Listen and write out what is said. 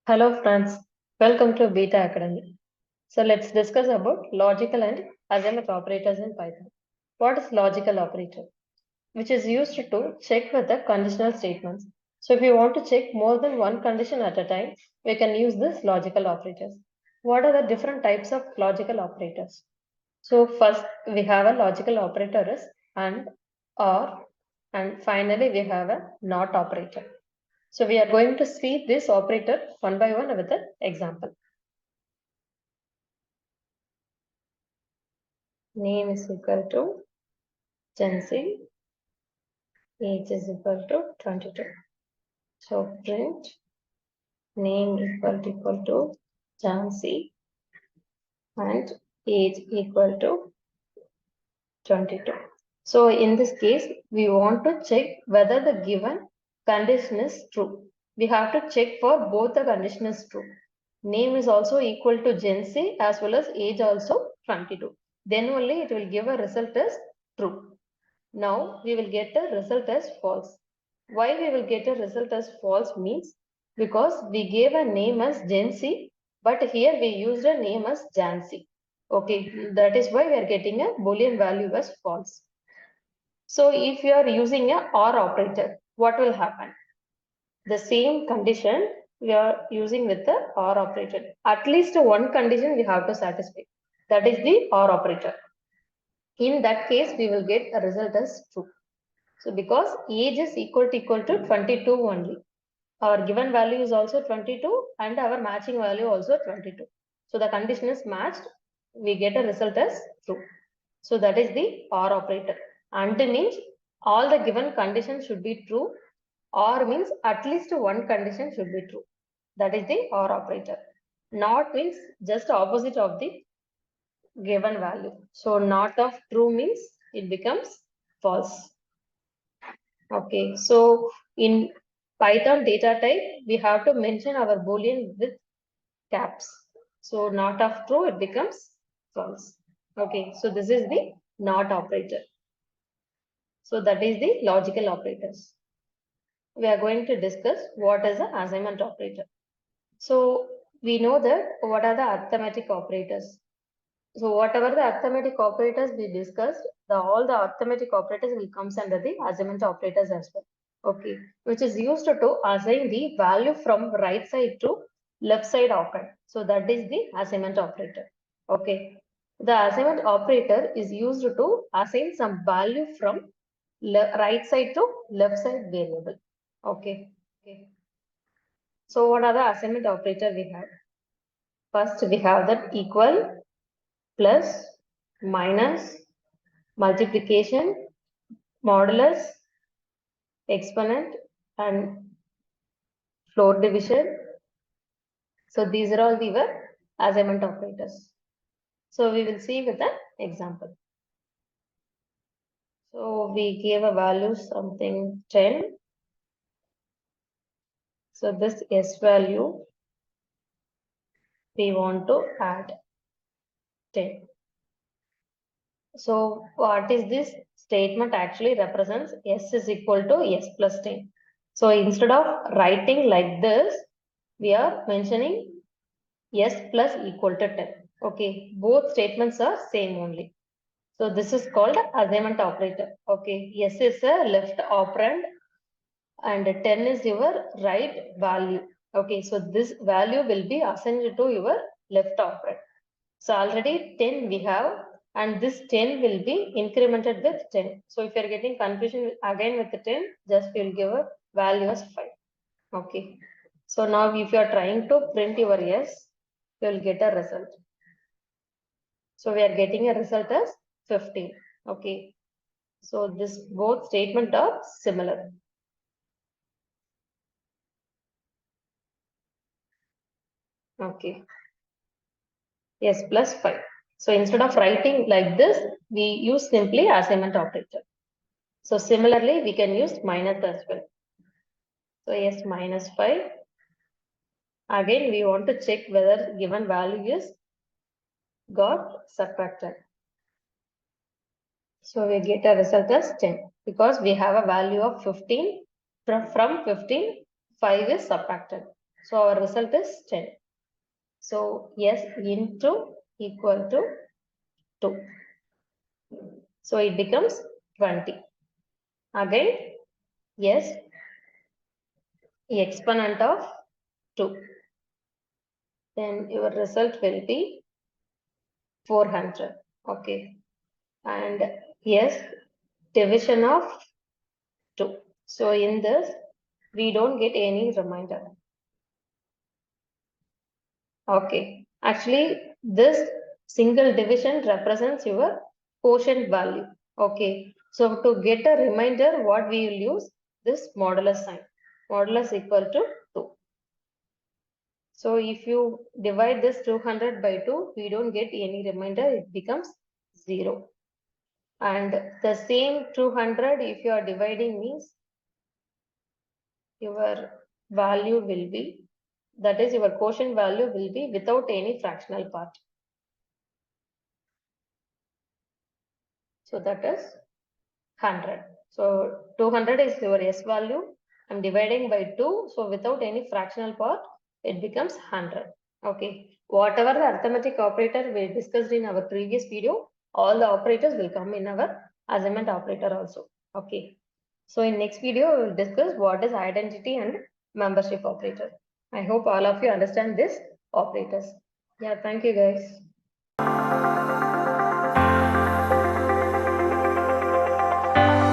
Hello friends, welcome to BITA Academy. So let's discuss about logical and azimuth operators in Python. What is logical operator? Which is used to check whether conditional statements. So if you want to check more than one condition at a time, we can use this logical operators. What are the different types of logical operators? So first we have a logical operator is and, or, and finally we have a not operator. So we are going to see this operator one by one with an example. Name is equal to Jansi, age is equal to 22. So print name equal to Jansi and age equal to 22. So in this case, we want to check whether the given condition is true. We have to check for both the condition is true. Name is also equal to Jansi as well as age also 22. Then only it will give a result as true. Now we will get a result as false. Why we will get a result as false means because we gave a name as Jansi, but here we used a name as Jansi. Okay, that is why we are getting a Boolean value as false. So if you are using a OR operator, what will happen? The same condition we are using with the OR operator. At least one condition we have to satisfy. That is the OR operator. In that case, we will get a result as true. So because age is equal to 22 only. Our given value is also 22 and our matching value also 22. So the condition is matched. We get a result as true. So that is the OR operator. AND means all the given conditions should be true. OR means at least one condition should be true. That is the OR operator. NOT means just opposite of the given value. So not of true means it becomes false. Okay, so in Python data type, we have to mention our Boolean with caps. So not of true, it becomes false. Okay, so this is the not operator. So that is the logical operators. We are going to discuss what is the assignment operator. So we know that what are the arithmetic operators. So whatever the arithmetic operators we discussed, all the arithmetic operators will comes under the assignment operators as well. Okay, which is used to assign the value from right side to left side operand. So that is the assignment operator. Okay, the assignment operator is used to assign some value from right side to left side variable. Okay. Okay. So what are the assignment operator we have? First we have that equal, plus, minus, multiplication, modulus, exponent, and floor division. So these are all the assignment operators. So we will see with an example. So we gave a value something 10. So this S value we want to add 10. So what is this statement actually represents? S is equal to S plus 10. So instead of writing like this, we are mentioning S plus equal to 10. Okay, both statements are same only. So this is called assignment operator. Okay, S is a left operand and 10 is your right value. Okay, so this value will be assigned to your left operand. So already 10 we have and this 10 will be incremented with 10. So if you are getting confusion again with the 10, just we will give a value as 5. Okay. So now if you are trying to print your S, you will get a result. So we are getting a result as 15. Okay. So this both statement are similar. Okay. S plus 5. So instead of writing like this, we use simply assignment operator. So similarly, we can use minus as well. So S minus 5. Again, we want to check whether given value is got subtracted. So we get a result as 10 because we have a value of 15. From 15, 5 is subtracted. So our result is 10. So yes into equal to 2. So it becomes 20. Again, yes, exponent of 2. Then your result will be 400. Okay. And yes, division of 2. So in this, we don't get any reminder. Okay. Actually, this single division represents your quotient value. Okay. So to get a reminder, what we will use this modulus sign. Modulus equal to 2. So if you divide this 200 by 2, we don't get any remainder, it becomes 0. And the same 200, if you are dividing means your value will be, that is your quotient value will be without any fractional part. So that is 100. So 200 is your S value. I'm dividing by 2. So without any fractional part, it becomes 100. Okay. Whatever the arithmetic operator we discussed in our previous video, all the operators will come in our assignment operator also. Okay. So in next video, we will discuss what is identity and membership operator. I hope all of you understand this operators. Yeah, thank you guys.